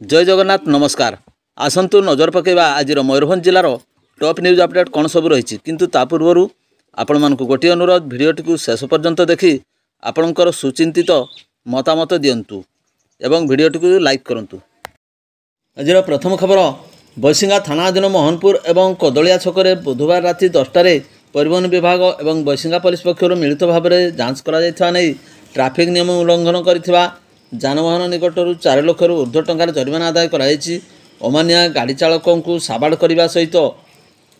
जय जगन्नाथ नमस्कार। आसंतु नजर पकेबा आज मयूरभंज जिलार टॉप न्यूज अपडेट कौन सब रही किंतु ता पूर्व आपण मानक गोटे अनुरोध भिडियोटी को शेष पर्यंत देखि आपणकर सुचिंतित मतामत दिंतु एवं भिडियोटी को लाइक करंतु। आज प्रथम खबर बैसिंगा थाना अधीन मोहनपुर एवं कदलिया छकरे बुधवार राति 10टार परिवहन विभाग एवं बैसिंगा पुलिस पक्षर मिलित भाव में जांच कर ट्राफिक नियम उल्लंघन कर जानवाहन निकटर 4 लाख ऊर्ध्व टंकार जरिमाना आदाय कराई। अमानिया गाड़ी चालकों को साबाड़ करने सहित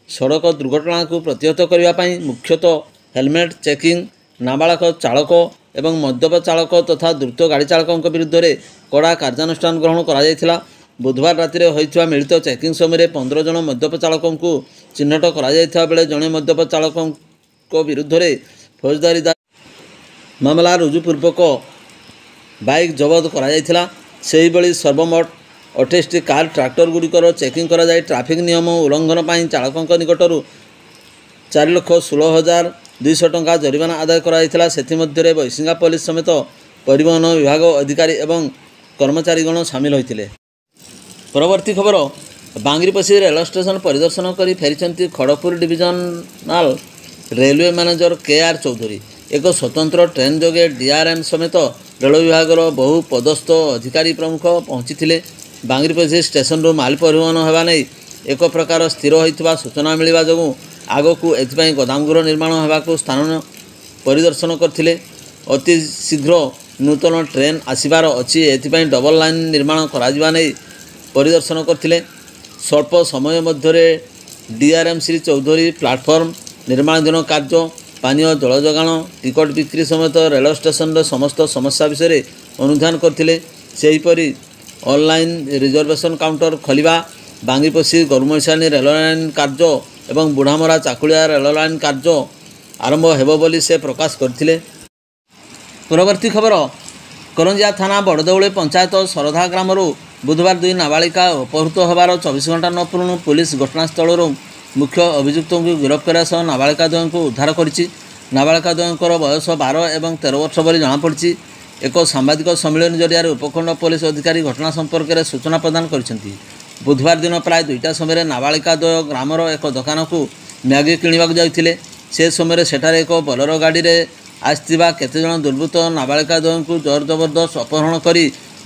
सड़क दुर्घटना को प्रतिहत करने मुख्यतः हेलमेट चेकिंग नाबालक चालक एवं मद्यप चालक तथा द्रुत गाड़ी चालकों विरुद्ध में कड़ा कार्यानुष्ठान ग्रहण कर बुधवार राति होता मिलित चेकिंग समय 15 जन मद्यप चालकों को चिन्हट कर बेले जड़े मद्यप चालकों विरुद्ध में फौजदारी मामला रुजुपूर्वक बाइक जबत कर सर्वमोट 28टी कार ट्रैक्टर गुड़िकर चेकिंग कर ट्राफिक नियम उल्लंघन पर चालकों निकटर 4,16,200 टंका जरिमाना आदाय कर बैसिंगा पुलिस समेत परिवहन विभाग अधिकारी एवं कर्मचारीगण सामिल होते। परवर्ती खबर बांगरीपसी रेल स्टेशन परिदर्शन कर फेरी Kharagpur divisional railway manager KR Choudhury. एक स्वतंत्र ट्रेन जोगे DRM समेत रेल विभाग बहु पदस्थ अधिकारी प्रमुख पहुँची बांगरीपसी स्टेशन रू माल परिवहन होगा नहीं एक प्रकार स्थिर होता सूचना मिलवा जो आग को एथपाई गोदामगृह निर्माण होगा स्थान परिदर्शन करते। अति शीघ्र नूतन ट्रेन आसबार अच्छी एथपाई डबल लाइन निर्माण करा नहीं परिदर्शन करते। स्वल्प समय मध्य DRM श्री चौधरी प्लाटफर्म निर्माणाधीन कार्य पानीय जल जोगाण टिकट बिक्री समेत रेल स्टेशन समस्त समस्या विषय अनुधान करते। सेहीपरि ऑनलाइन रिजर्वेशन काउंटर खोलिबा बांगीपसी गरुमैसानी रेल लाइन कार्य एवं बुढ़ामरा चाकुलिया रेल लाइन कार्य आरंभ हेबो बोली से प्रकाश करथिले। परवर्ती खबर करंजिया थाना बड़दौली पंचायत सरधा ग्राम बुधवार 2 नाबालिका अपहृत होबार 24 घंटा न पूर्ण पुलिस घटनास्थल मुख्य अभियुक्त को गिरफ्त करने नाबालिका द्वय को उद्धार करिछि। नाबालिका द्वयंकर बयस 12 और 13 वर्ष बोली जमापड़ी। एक सांबादिक सम्मेलन जरिया उपखंड पुलिस अधिकारी घटना संपर्क में सूचना प्रदान करिसेंति। बुधवार दिन प्राय 2टा समय नाबालिका द्वय ग्रामर एक दुकान को मैगी किणवाक जाते से समय सेठारे एक बोलेरो गाड़ी में आसथिबा केते जन दुर्बृत्त नाबालिका द्वय को जोर जबरदस्त अपहरण कर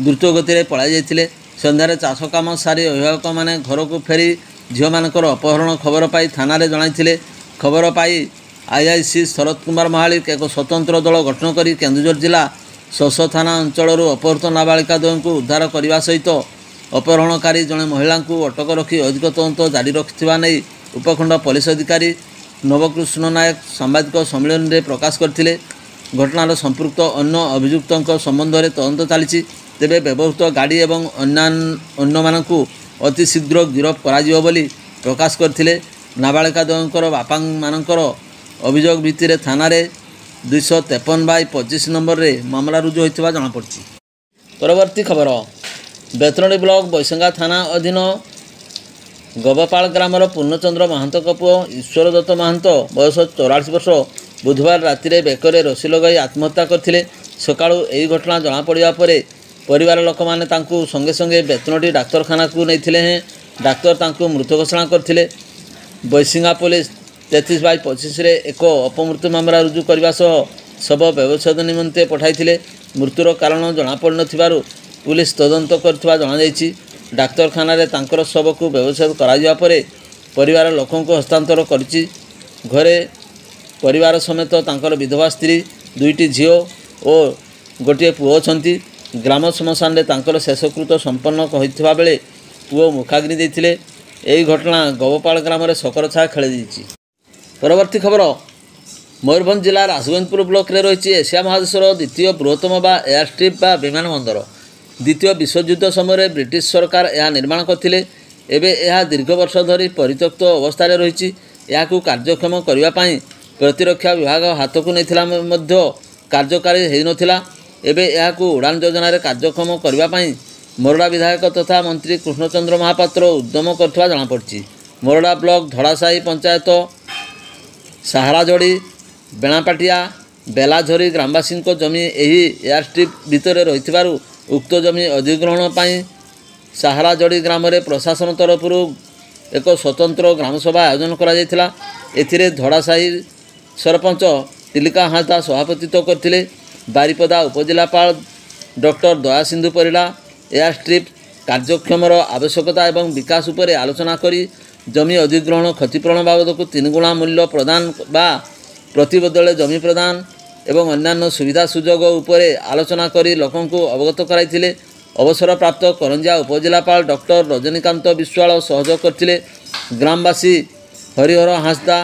द्रुत गति पलाई जाइथिले। संध्यारे चाष काम सारी अभिभावक मैंने घर को फेरी झील मानकर अपहरण खबर पाई थाना रे जणाइथिले। खबर पाई IIC शरद कुमार महालिक एक स्वतंत्र दल गठन कर केन्दुझर जिला शश थाना अंचल अपहृत नाबालिका द्वय को उद्धार करने सहित अपहरणकारी जड़े महिला को अटक रखी अधिक तदंत जारी रखा नहीं उपखंड पुलिस अधिकारी नवकृष्ण नायक सांबादिक सम्मेलन में प्रकाश करते। घटनार संपृक्त अन्य अभियुक्तों संबंध में तदंत चली तेबे व्यवहृत गाड़ी और अन्य मानू अति शीघ्र गिरफ्त करा बोली प्रकाश करते। नाबालिका द्वयंकर बापा मानकर अभियोग भित्तिरे थाना रे 253/25 नंबर रे मामला रुजु होइथिबा जଣା पड़छि। परवर्ती खबर बेतनडी ब्लॉक बैसिंगा थाना अधीन गबपाल ग्रामर पूर्णचंद्र महांत पुओ ईश्वर दत्त महांत बयस 44 वर्ष बुधवार राति बेकरे रसी लगाई आत्महत्या करथिले। सकाळु एही घटना जଣା पड़िया परे परिवार लोक माने तांकु संगे संगे बेतनडी डाक्तरखाना को नैथिले हैं। डाक्तर तांकु मृत घोषणा करथिले। बैसिंगा पुलिस 33/25 रे एक अपमृत्यु मामला रुजु करने शव व्यवच्छेद निमंते पठाइथिले। मृत्युर कारण जଣା पड़ नथिबारु पुलिस तदंत करथिबा जଣା जायछि। डाक्तरखाना रे तांकर शव को व्यवच्छेद करा परे परिवार लोकों को हस्तांतर करछि। घरे परिवार समेत तांकर विधवा स्त्री 2टी झील और गोटे पुओ छंती। ग्राम श्मशान रे तांकर शेषकृत संपन्न होइथिबा बेले पुओ मुखाग्नि देथिले। एही घटना गवपाल ग्राम रे शकर छाया खेली दैछि। परवर्ती खबर मयूरभंज जिला राजगंजपुर ब्लॉक रे रही एशिया महादेशर द्वितीय बृहत्तम बा एयर स्ट्रिप बा विमान बंदर। द्वितीय विश्वयुद्ध समय ब्रिटिश सरकार यह निर्माण करथिले। एबे यह दीर्घ वर्ष धरी परित्यक्त अवस्था रही कार्यक्षम करने प्रतिरक्षा विभाग हाथ को नहीं कार्यकारी हो नथिला। एबे यह उड़ान योजना कार्यक्षम करने मोरडा विधायक तथा मंत्री कृष्णचंद्र महापात्र उद्यम करथिबा जଣା पड़छि। मोरडा ब्लॉक धड़ासाही पंचायत साहाराजोड़ी बेणापाटिया बेलाझरी ग्रामवासी जमी यही एयर स्ट्रिप भितर रही उक्त जमी अधिग्रहण ସାହାରାଜଡ଼ି ଗ୍ରାମରେ ପ୍ରଶାସନ ତରଫରୁ ଏକ ସ୍ୱତନ୍ତ୍ର ଗ୍ରାମସଭା ଆୟୋଜନ କରାଯାଇଥିଲା। ଏଥିରେ ଧଡ଼ାସାହି ସରପଞ୍ଚ ଟିଲିକା ହାଁସଦା ସଭାପତିତ୍ୱ କରିଥିଲେ। ବାରିପଦା ଉପଜିଲ୍ଲାପାଳ doctor Dayasindhu Parida airstrip କାର୍ଯ୍ୟକ୍ଷମର ଆବଶ୍ୟକତା ଏବଂ ବିକାଶ ଉପରେ ଆଲୋଚନା କରି ଜମି ଅଧିଗ୍ରହଣ କ୍ଷତିପୂରଣ ବାବଦକୁ 3 ଗୁଣା ମୂଲ୍ୟ ପ୍ରଦାନ ବା ପ୍ରତି ବଦଳରେ ଜମି ପ୍ରଦାନ ଏବଂ ଅନ୍ୟାନ୍ୟ ସୁବିଧା ସୁଯୋଗ ଉପରେ ଆଲୋଚନା କରି ଲୋକଙ୍କୁ ଅବଗତ କରାଇଥିଲେ। ଅବସରପ୍ରାପ୍ତ କରଞ୍ଜିଆ ଉପଜିଲ୍ଲାପାଳ ଡକ୍ଟର ରଜନୀକାନ୍ତ ବିଶ୍ୱାଳ ସହଯୋଗ କରିଥିଲେ। ଗ୍ରାମବାସୀ ହରିହର ହାଁସଦା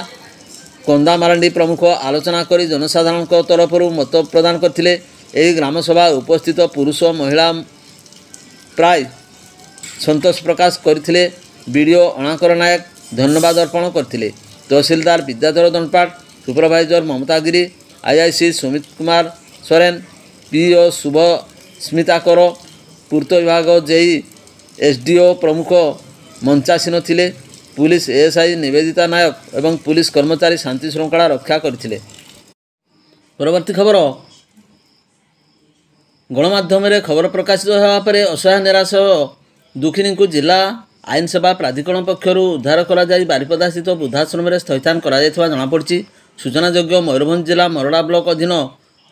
କନ୍ଦା ମାରାଣ୍ଡି ପ୍ରମୁଖ ଆଲୋଚନା କରି ଜନସାଧାରଣଙ୍କ ତରଫରୁ ମତ ପ୍ରଦାନ କରିଥିଲେ। ଏହି ଗ୍ରାମସଭା ଉପସ୍ଥିତ ପୁରୁଷ ମହିଳା ପ୍ରାୟ ସନ୍ତୋଷ ପ୍ରକାଶ କରିଥିଲେ। ବିଡ଼ିଓ ଅଣାକର ନାୟକ ଧନ୍ୟବାଦ ଅର୍ପଣ କରିଥିଲେ। ତହସିଲଦାର ବିଦ୍ୟାଧର ଦଣ୍ଡପାଟ, ସୁପରଭାଇଜର ମମତା ଗିରି, ଆଇଆଇସି ସୁମିତ କୁମାର ସୋରେନ, ପିଓ ଶୁଭସ୍ମିତା କର, ପୂର୍ତ୍ତ ବିଭାଗ ଜେଇ, ଏସଡିଓ ପ୍ରମୁଖ ମଞ୍ଚାସୀନ ଥିଲେ। ପୁଲିସ ଏଏସଆଇ ନିବେଦିତା ନାୟକ ଏବଂ ପୁଲିସ କର୍ମଚାରୀ ଶାନ୍ତି ଶୃଙ୍ଖଳା ରକ୍ଷା କରିଥିଲେ। ପରବର୍ତ୍ତୀ ଖବର, ଗଣମାଧ୍ୟମରେ ଖବର ପ୍ରକାଶିତ ହେବା ପରେ ଅସହାୟ ନିରାଶ ଦୁଃଖିନୀଙ୍କୁ ଜିଲ୍ଲା ଆଇନ ସେବା ପ୍ରାଧିକରଣ ପକ୍ଷରୁ ଉଦ୍ଧାର କରାଯାଇ ବାରିପଦାସ୍ଥିତ ବୃଦ୍ଧାଶ୍ରମରେ ସ୍ଥୈଥାନ କରାଯାଇଥିବା ଜଣାପଡ଼ିଛି। ସୂଚନାଯୋଗ୍ୟ, ମୟୂରଭଞ୍ଜ ଜିଲ୍ଲା ମରଡ଼ା ବ୍ଲକ ଅଧୀନ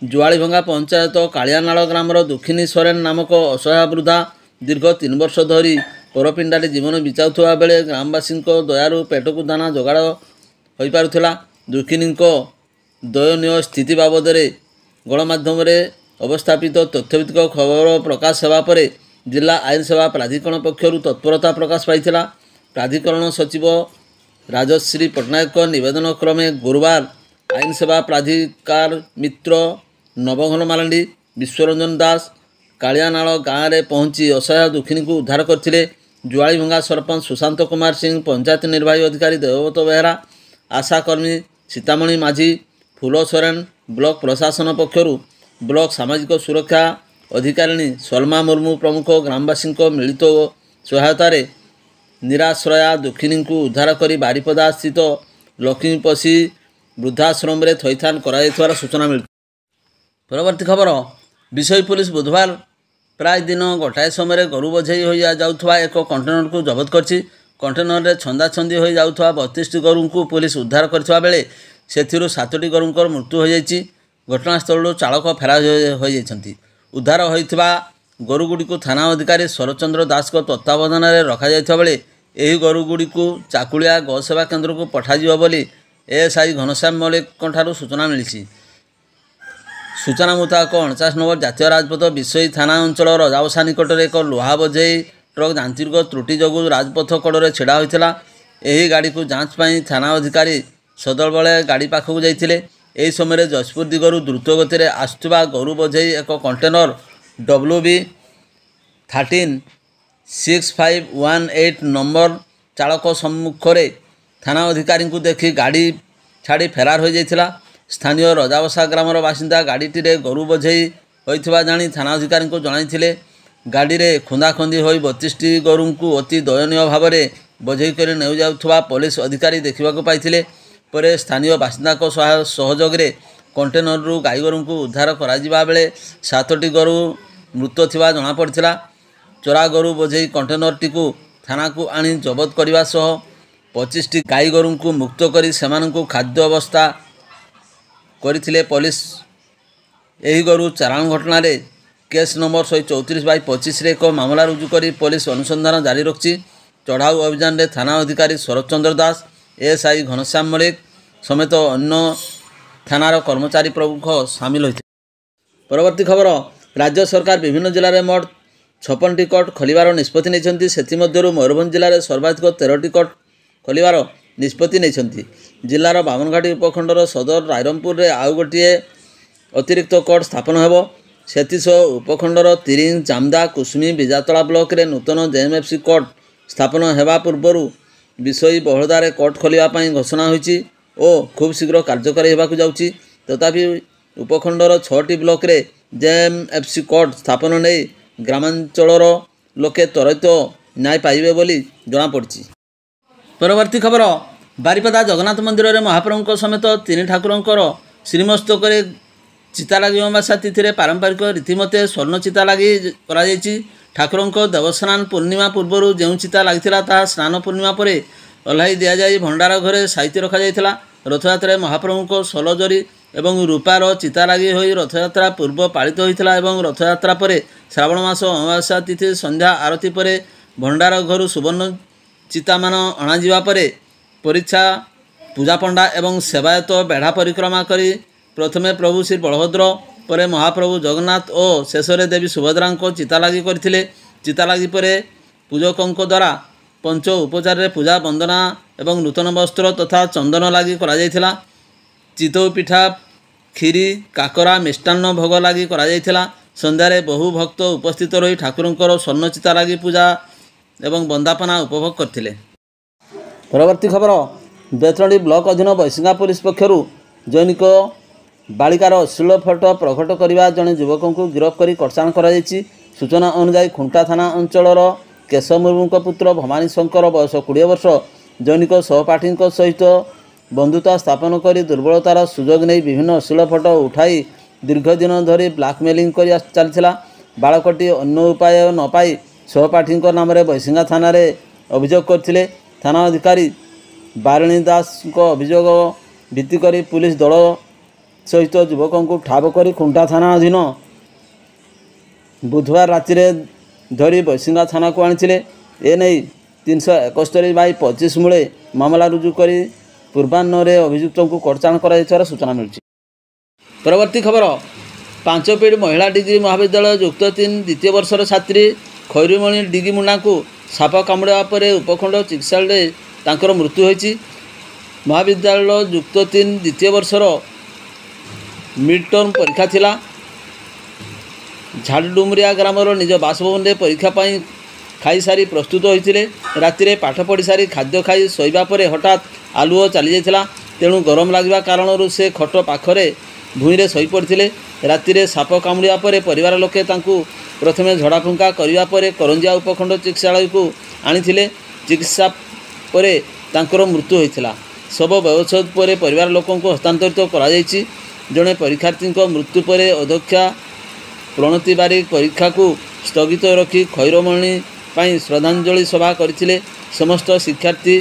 ଜୁଆଳିଭଙ୍ଗା ପଞ୍ଚାୟତ କାଳିଆନାଳ ଗ୍ରାମର ଦୁଃଖିନୀ ସୋରେନ ନାମକ ଅସହାୟ ବୃଦ୍ଧା ଦୀର୍ଘ 3 ବର୍ଷ ଧରି ପରପିଣ୍ଡାରେ ଜୀବନ ବିତାଉଥିବା ବେଳେ ଗ୍ରାମବାସୀଙ୍କ ଦୟାରୁ ପେଟକୁ ଦାନା ଯୋଗାଡ଼ ହୋଇପାରୁଥିଲା। ଦୁଃଖିନୀଙ୍କ ଦୟନୀୟ ସ୍ଥିତି ବାବଦରେ ଗଣମାଧ୍ୟମରେ ଅବସ୍ଥାପିତ ତଥ୍ୟଭିତ୍ତିକ ଖବର ପ୍ରକାଶ ହେବା ପରେ ଜିଲ୍ଲା ଆଇନ ସେବା ପ୍ରାଧିକରଣ ପକ୍ଷରୁ ତତ୍ପରତା ପ୍ରକାଶ ପାଇଥିଲା। ପ୍ରାଧିକରଣ ସଚିବ ରାଜଶ୍ରୀ ପଟ୍ଟନାୟକଙ୍କ ନିବେଦନ କ୍ରମେ ଗୁରୁବାର ଆଇନ ସେବା ପ୍ରାଧିକାର ମିତ୍ର ନବଘନ ମାରାଣ୍ଡି, ବିଶ୍ୱରଞ୍ଜନ ଦାସ କାଳିଆନାଳ ଗାଁରେ ପହଞ୍ଚି ଅସହାୟ ଦୁଃଖିନୀଙ୍କୁ ଉଦ୍ଧାର କରିଥିଲେ। ଜୁଆଳିଭଙ୍ଗା ସରପଞ୍ଚ ସୁଶାନ୍ତ କୁମାର ସିଂ, ପଞ୍ଚାୟତ ନିର୍ବାହୀ ଅଧିକାରୀ ଦେବବ୍ରତ ବେହେରା, ଆଶାକର୍ମୀ ସୀତାମଣି ମାଝୀ, ଫୁଲ ସୋରେନ, ବ୍ଲକ ପ୍ରଶାସନ ପକ୍ଷରୁ ବ୍ଲକ ସାମାଜିକ ସୁରକ୍ଷା ଅଧିକାରିଣୀ ସଲମା ମୁର୍ମୁ ପ୍ରମୁଖ ଗ୍ରାମବାସୀଙ୍କ ମିଳିତ ସହାୟତାରେ ନିରାଶ୍ରୟା ଦୁଃଖିନୀଙ୍କୁ ଉଦ୍ଧାର କରି ବାରିପଦା ସ୍ଥିତ ଲକ୍ଷ୍ମୀପସି ବୃଦ୍ଧାଶ୍ରମରେ ଥଇଥାନ କରାଯାଇଥିବାର ସୂଚନା ମିଳିଛି। ପରବର୍ତ୍ତୀ ଖବର, ବିଶୋଇ ପୁଲିସ ବୁଧବାର ପ୍ରାୟ ଦିନ ଗୋଟାଏ ସମୟରେ ଗୋରୁ ବୋଝେଇ ହୋଇ ଯାଉଥିବା ଏକ କଣ୍ଟେନରକୁ ଜବତ କରିଛି। କଣ୍ଟେନରରେ ଛନ୍ଦାଛନ୍ଦି ହୋଇ ଯାଉଥିବା 32ଟି ଗୋରୁଙ୍କୁ ପୁଲିସ ଉଦ୍ଧାର କରିଥିବା ବେଳେ ସେଥିରୁ 7ଟି ଗୋରୁଙ୍କର ମୃତ୍ୟୁ ହୋଇଯାଇଛି। ଘଟଣାସ୍ଥଳରୁ ଚାଳକ ଫେରାର ହୋଇଯାଇଛନ୍ତି। ଉଦ୍ଧାର ହୋଇଥିବା ଗୋରୁଗୁଡ଼ିକୁ ଥାନା ଅଧିକାରୀ ଶରତଚନ୍ଦ୍ର ଦାସଙ୍କ ତତ୍ତ୍ୱାବଧାନରେ ରଖାଯାଇଥିବା ବେଳେ ଏହି ଗୋରୁଗୁଡ଼ିକୁ ଚାକୁଳିଆ ଗୋସେବା କେନ୍ଦ୍ରକୁ ପଠାଯିବ ବୋଲି ଏଏସଆଇ ଘନଶ୍ୟାମ ମଲ୍ଲିକଙ୍କଠାରୁ ସୂଚନା ମିଳିଛି। ସୂଚନା ମୁତାବକ 49 ନମ୍ବର ଜାତୀୟ ରାଜପଥ ବିଶୋଇ ଥାନା ଅଞ୍ଚଳ ରଜାବସା ନିକଟରେ ଏକ ଲୁହା ବୋଝେଇ ଟ୍ରକ୍ ଯାନ୍ତ୍ରିକ ତ୍ରୁଟି ଯୋଗୁଁ ରାଜପଥ କଡ଼ରେ ଛିଡ଼ା ହୋଇଥିଲା। ଏହି ଗାଡ଼ିକୁ ଯାଞ୍ଚ ପାଇଁ ଥାନା ଅଧିକାରୀ ସଦଳବଳେ ଗାଡ଼ି ପାଖକୁ ଯାଇଥିଲେ। ଏହି ସମୟରେ ଯଶପୁର ଦିଗରୁ ଦ୍ରୁତ ଗତିରେ ଆସୁଥିବା ଗୋରୁ ବୋଝେଇ ଏକ କଣ୍ଟେନର WB136518 ନମ୍ବର ଚାଳକ ସମ୍ମୁଖରେ ଥାନା ଅଧିକାରୀଙ୍କୁ ଦେଖି ଗାଡ଼ି ଛାଡ଼ି ଫେରାର ହୋଇଯାଇଥିଲା। ସ୍ଥାନୀୟ ରଜାବସା ଗ୍ରାମର ବାସିନ୍ଦା ଗାଡ଼ିଟିରେ ଗୋରୁ ବୋଝେଇ ହୋଇଥିବା ଜାଣି ଥାନା ଅଧିକାରୀଙ୍କୁ ଜଣାଇଥିଲେ। ଗାଡ଼ିରେ ଖୋନ୍ଦାଖୋନ୍ଦି ହୋଇ 32ଟି ଗୋରୁଙ୍କୁ ଅତି ଦୟନୀୟ ଭାବରେ ବୋଝେଇ କରି ନେଉଯାଉଥିବା ପୋଲିସ ଅଧିକାରୀ ଦେଖିବାକୁ ପାଇଥିଲେ। ପରେ ସ୍ଥାନୀୟ ବାସିନ୍ଦାଙ୍କ ସହଯୋଗରେ କଣ୍ଟେନରରୁ ଗାଈଗୋରୁଙ୍କୁ ଉଦ୍ଧାର କରାଯିବା ବେଳେ 7ଟି ଗୋରୁ ମୃତ ଥିବା ଜଣାପଡ଼ିଥିଲା। ଚୋରା ଗୋରୁ ବୋଝେଇ କଣ୍ଟେନରଟିକୁ ଥାନାକୁ ଆଣି ଜବତ କରିବା ସହ 25ଟି ଗାଈଗୋରୁଙ୍କୁ ମୁକ୍ତ କରି ସେମାନଙ୍କୁ ଖାଦ୍ୟ ବ୍ୟବସ୍ଥା କରିଥିଲେ ପୋଲିସ। ଏହି ଗୋରୁ ଚାଲାଣ ଘଟଣାରେ କେସ୍ ନମ୍ବର 134/25ରେ ଏକ ମାମଲା ରୁଜୁ କରି ପୋଲିସ ଅନୁସନ୍ଧାନ ଜାରି ରଖିଛି। ଚଢ଼ାଉ ଅଭିଯାନରେ ଥାନା ଅଧିକାରୀ ଶରତଚନ୍ଦ୍ର ଦାସ, ଏଏସଆଇ ଘନଶ୍ୟାମ ମଲ୍ଲିକ ସମେତ ଅନ୍ୟ ଥାନାର କର୍ମଚାରୀ ପ୍ରମୁଖ ସାମିଲ ହୋଇଥିଲେ। ପରବର୍ତ୍ତୀ ଖବର, ରାଜ୍ୟ ସରକାର ବିଭିନ୍ନ ଜିଲ୍ଲାରେ ମୋଟ 56ଟି କୋର୍ଟ ଖୋଲିବାର ନିଷ୍ପତ୍ତି ନେଇଛନ୍ତି। ସେଥିମଧ୍ୟରୁ ମୟୂରଭଞ୍ଜ ଜିଲ୍ଲାରେ ସର୍ବାଧିକ 13ଟି କୋର୍ଟ ଖୋଲିବାର ନିଷ୍ପତ୍ତି ନେଇଛନ୍ତି। ଜିଲ୍ଲାର ବାମନଘାଟି ଉପଖଣ୍ଡର ସଦର ରାଇରଙ୍ଗପୁରରେ ଆଉ ଗୋଟିଏ ଅତିରିକ୍ତ କୋର୍ଟ ସ୍ଥାପନ ହେବ। ସେଥିସହ ଉପଖଣ୍ଡର ତିରିଙ୍ଗ, ଜାମଦା, କୁସୁମୀ, ବିଜାତଳା ବ୍ଲକରେ ନୂତନ ଜେଏମଏଫସି କୋର୍ଟ ସ୍ଥାପନ ହେବା ପୂର୍ବରୁ ବିଶୋଇ ବହଳଦାରେ କୋର୍ଟ ଖୋଲିବା ପାଇଁ ଘୋଷଣା ହୋଇଛି ଓ ଖୁବ୍ ଶୀଘ୍ର କାର୍ଯ୍ୟକାରୀ ହେବାକୁ ଯାଉଛି। ତଥାପି ଉପଖଣ୍ଡର 6ଟି ବ୍ଲକରେ ଜେଏମଏଫସି କୋର୍ଟ ସ୍ଥାପନ ନେଇ ଗ୍ରାମାଞ୍ଚଳର ଲୋକେ ତ୍ୱରିତ ନ୍ୟାୟ ପାଇବେ ବୋଲି ଜଣାପଡ଼ିଛି। ପରବର୍ତ୍ତୀ ଖବର, ବାରିପଦା ଜଗନ୍ନାଥ ମନ୍ଦିରରେ ମହାପ୍ରଭୁଙ୍କ ସମେତ 3 ଠାକୁରଙ୍କର ଶ୍ରୀମସ୍ତକରେ ଚିତା ଲାଗି ଅମାବାସ୍ୟା ତିଥିରେ ପାରମ୍ପରିକ ରୀତିମତେ ସ୍ୱର୍ଣ୍ଣ ଚିତା ଲାଗି କରାଯାଇଛି। ଠାକୁରଙ୍କ ଦେବସ୍ନାନ ପୂର୍ଣ୍ଣିମା ପୂର୍ବରୁ ଯେଉଁ ଚିତା ଲାଗିଥିଲା ତାହା ସ୍ନାନ ପୂର୍ଣ୍ଣିମା ପରେ ଓହ୍ଲାଇ ଦିଆଯାଇ ଭଣ୍ଡାର ଘରେ ସାଇତି ରଖାଯାଇଥିଲା। ରଥଯାତ୍ରାରେ ମହାପ୍ରଭୁଙ୍କ ଷୋଲଜରି ଏବଂ ରୂପାର ଚିତା ଲାଗି ହୋଇ ରଥଯାତ୍ରା ପୂର୍ବ ପାଳିତ ହୋଇଥିଲା ଏବଂ ରଥଯାତ୍ରା ପରେ ଶ୍ରାବଣ ମାସ ଅମାବାସ୍ୟା ତିଥି ସନ୍ଧ୍ୟା ଆରତି ପରେ ଭଣ୍ଡାର ଘରୁ ସୁବର୍ଣ୍ଣ ଚିତାମାନ ଅଣାଯିବା ପରେ ପରୀକ୍ଷା ପୂଜାପଣ୍ଡା ଏବଂ ସେବାୟତ ବେଢ଼ା ପରିକ୍ରମା କରି ପ୍ରଥମେ ପ୍ରଭୁ ଶ୍ରୀ ବଳଭଦ୍ର, ପରେ ମହାପ୍ରଭୁ ଜଗନ୍ନାଥ ଓ ଶେଷରେ ଦେବୀ ସୁଭଦ୍ରାଙ୍କ ଚିତା ଲାଗି କରିଥିଲେ। ଚିତା ଲାଗି ପରେ ପୂଜକଙ୍କ ଦ୍ୱାରା ପଞ୍ଚ ଉପଚାରରେ ପୂଜା ବନ୍ଦନା ଏବଂ ନୂତନ ବସ୍ତ୍ର ତଥା ଚନ୍ଦନ ଲାଗି କରାଯାଇଥିଲା। ଚିତଉ ପିଠା, କ୍ଷୀରି, କାକରା, ମିଷ୍ଟାନ୍ନ ଭୋଗ ଲାଗି କରାଯାଇଥିଲା। ସନ୍ଧ୍ୟାରେ ବହୁ ଭକ୍ତ ଉପସ୍ଥିତ ରହି ଠାକୁରଙ୍କର ସ୍ୱର୍ଣ୍ଣ ଚିତା ଲାଗି ପୂଜା ଏବଂ ବନ୍ଦାପନା ଉପଭୋଗ କରିଥିଲେ। ପରବର୍ତ୍ତୀ ଖବର, ବେତନଟୀ ବ୍ଲକ ଅଧୀନ ବୈଶିଙ୍ଗା ପୋଲିସ ପକ୍ଷରୁ ଜୈନିକ ବାଳିକାର ଅଶ୍ଳୀଳ ଫଟୋ ପ୍ରଘଟ କରିବା ଜଣେ ଯୁବକଙ୍କୁ ଗିରଫ କରି କଟସାଣ କରାଯାଇଛି। ସୂଚନା ଅନୁଯାୟୀ ଖୁଣ୍ଟା ଥାନା ଅଞ୍ଚଳର କେଶ ମୁର୍ମୁଙ୍କ ପୁତ୍ର ଭବାନୀ ଶଙ୍କର ବୟସ 20 ବର୍ଷ ଜୈନିକ ସହପାଠୀଙ୍କ ସହିତ ବନ୍ଧୁତା ସ୍ଥାପନ କରି ଦୁର୍ବଳତାର ସୁଯୋଗ ନେଇ ବିଭିନ୍ନ ଅଶ୍ଳୀଳ ଫଟୋ ଉଠାଇ ଦୀର୍ଘ ଦିନ ଧରି ବ୍ଲାକମେଲିଂ କରି ଚାଲିଥିଲା। ବାଳକଟି ଅନ୍ୟ ଉପାୟ ନ ପାଇ ସହପାଠୀଙ୍କ ନାମରେ ବୈଶିଙ୍ଗା ଥାନାରେ ଅଭିଯୋଗ କରିଥିଲେ। ଥାନା ଅଧିକାରୀ ବାରିଣୀ ଦାସଙ୍କ ଅଭିଯୋଗ ଭିତ୍ତି କରି ପୁଲିସ ଦଳ ସହିତ ଯୁବକଙ୍କୁ ଠାବ କରି ଖୁଣ୍ଟା ଥାନା ଅଧୀନ ବୁଧବାର ରାତିରେ ଧରି ବୈଶିଙ୍ଗା ଥାନାକୁ ଆଣିଥିଲେ। ଏନେଇ 371/25 ମୂଳେ ମାମଲା ରୁଜୁ କରି ପୂର୍ବାହ୍ନରେ ଅଭିଯୁକ୍ତଙ୍କୁ କଟଚାଣ କରାଯାଇଥିବାର ସୂଚନା ମିଳିଛି। ପରବର୍ତ୍ତୀ ଖବର, 5 ପିଢ଼ ମହିଳା ଡିଗ୍ରୀ ମହାବିଦ୍ୟାଳୟ ଯୁକ୍ତ 3 ଦ୍ୱିତୀୟ ବର୍ଷର ଛାତ୍ରୀ ଖୈରୁମଣି ଡିଗି ମୁଣ୍ଡାଙ୍କୁ ସାପ କାମୁଡ଼ିବା ପରେ ଉପଖଣ୍ଡ ଚିକିତ୍ସାଳୟରେ ତାଙ୍କର ମୃତ୍ୟୁ ହୋଇଛି। ମହାବିଦ୍ୟାଳୟ ଯୁକ୍ତ 3 ଦ୍ୱିତୀୟ ବର୍ଷର ମିଡ୍ ଟର୍ମ ପରୀକ୍ଷା ଥିଲା। ଝାଡ଼ଡୁମରିଆ ଗ୍ରାମର ନିଜ ବାସଭବନରେ ପରୀକ୍ଷା ପାଇଁ ଖାଇସାରି ପ୍ରସ୍ତୁତ ହୋଇଥିଲେ। ରାତିରେ ପାଠ ପଢ଼ିସାରି ଖାଦ୍ୟ ଖାଇ ଶୋଇବା ପରେ ହଠାତ୍ ଆଲୁଅ ଚାଲିଯାଇଥିଲା। ତେଣୁ ଗରମ ଲାଗିବା କାରଣରୁ ସେ ଖଟ ପାଖରେ ଭୂଇଁରେ ଶୋଇପଡ଼ିଥିଲେ। ରାତିରେ ସାପ କାମୁଡ଼ିବା ପରେ ପରିବାର ଲୋକେ ତାଙ୍କୁ ପ୍ରଥମେ ଝଡ଼ାଫୁଙ୍କା କରିବା ପରେ କରଞ୍ଜିଆ ଉପଖଣ୍ଡ ଚିକିତ୍ସାଳୟକୁ ଆଣିଥିଲେ। ଚିକିତ୍ସା ପରେ ତାଙ୍କର ମୃତ୍ୟୁ ହୋଇଥିଲା। ଶବ ବ୍ୟବଚ୍ଛେଦ ପରେ ପରିବାର ଲୋକଙ୍କୁ ହସ୍ତାନ୍ତରିତ କରାଯାଇଛି। ଜଣେ ପରୀକ୍ଷାର୍ଥୀଙ୍କ ମୃତ୍ୟୁ ପରେ ଅଧ୍ୟକ୍ଷା ପ୍ରଣତି ବାରିକ ପରୀକ୍ଷାକୁ ସ୍ଥଗିତ ରଖି ଖୈରମଣି ପାଇଁ ଶ୍ରଦ୍ଧାଞ୍ଜଳି ସଭା କରିଥିଲେ। ସମସ୍ତ ଶିକ୍ଷାର୍ଥୀ,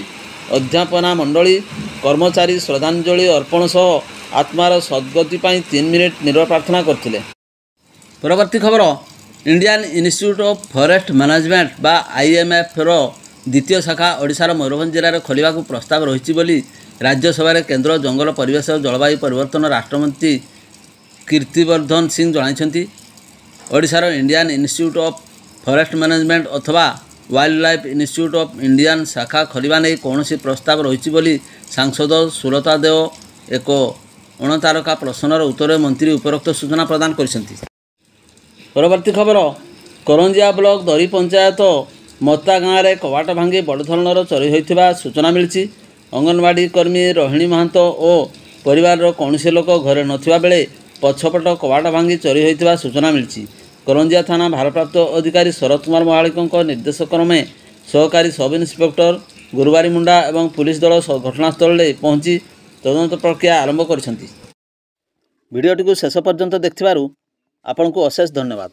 ଅଧ୍ୟାପନା ମଣ୍ଡଳୀ, କର୍ମଚାରୀ ଶ୍ରଦ୍ଧାଞ୍ଜଳି ଅର୍ପଣ ସହ ଆତ୍ମାର ସଦ୍ଗତି ପାଇଁ 3 ମିନିଟ୍ ନୀରବ ପ୍ରାର୍ଥନା କରିଥିଲେ। ପରବର୍ତ୍ତୀ ଖବର, Indian Institute of Forest management ବା IMFର ଦ୍ୱିତୀୟ ଶାଖା ଓଡ଼ିଶାର ମୟୂରଭଞ୍ଜ ଜିଲ୍ଲାରେ ଖୋଲିବାକୁ ପ୍ରସ୍ତାବ ରହିଛି ବୋଲି ରାଜ୍ୟସଭାରେ କେନ୍ଦ୍ର ଜଙ୍ଗଲ, ପରିବେଶ ଓ ଜଳବାୟୁ ପରିବର୍ତ୍ତନ ରାଷ୍ଟ୍ରମନ୍ତ୍ରୀ କୀର୍ତ୍ତିବର୍ଦ୍ଧନ ସିଂ ଜଣାଇଛନ୍ତି। ଓଡ଼ିଶାର Indian Institute of Forest Management ଅଥବା wildlife institute of Indian ଶାଖା ଖୋଲିବା ନେଇ କୌଣସି ପ୍ରସ୍ତାବ ରହିଛି ବୋଲି ସାଂସଦ ସୁଲତା ଦେଓ ଏକ ଅଣତାରକା ପ୍ରଶ୍ନର ଉତ୍ତରରେ ମନ୍ତ୍ରୀ ଉପରୋକ୍ତ ସୂଚନା ପ୍ରଦାନ କରିଛନ୍ତି। ପରବର୍ତ୍ତୀ ଖବର, କରଞ୍ଜିଆ ବ୍ଲକ ଦରି ପଞ୍ଚାୟତ ମତା ଗାଁରେ କବାଟ ଭାଙ୍ଗି ବଡ଼ ଧରଣର ଚୋରି ହୋଇଥିବା ସୂଚନା ମିଳିଛି। ଅଙ୍ଗନବାଡ଼ି କର୍ମୀ ରୋହିଣୀ ମହାନ୍ତ ଓ ପରିବାରର କୌଣସି ଲୋକ ଘରେ ନଥିବା ବେଳେ ପଛପଟ କବାଟ ଭାଙ୍ଗି ଚୋରି ହୋଇଥିବା ସୂଚନା ମିଳିଛି। କରଞ୍ଜିଆ ଥାନା ଭାରପ୍ରାପ୍ତ ଅଧିକାରୀ ଶରତ କୁମାର ମହାଳିକଙ୍କ ନିର୍ଦ୍ଦେଶ କ୍ରମେ ସହକାରୀ ସବ୍ ଇନ୍ସପେକ୍ଟର ଗୁରୁବାରୀ ମୁଣ୍ଡା ଏବଂ ପୁଲିସ ଦଳ ଘଟଣାସ୍ଥଳରେ ପହଞ୍ଚି ତଦନ୍ତ ପ୍ରକ୍ରିୟା ଆରମ୍ଭ କରିଛନ୍ତି। ଭିଡ଼ିଓଟିକୁ ଶେଷ ପର୍ଯ୍ୟନ୍ତ ଦେଖିଥିବାରୁ ଆପଣଙ୍କୁ ଅଶେଷ ଧନ୍ୟବାଦ।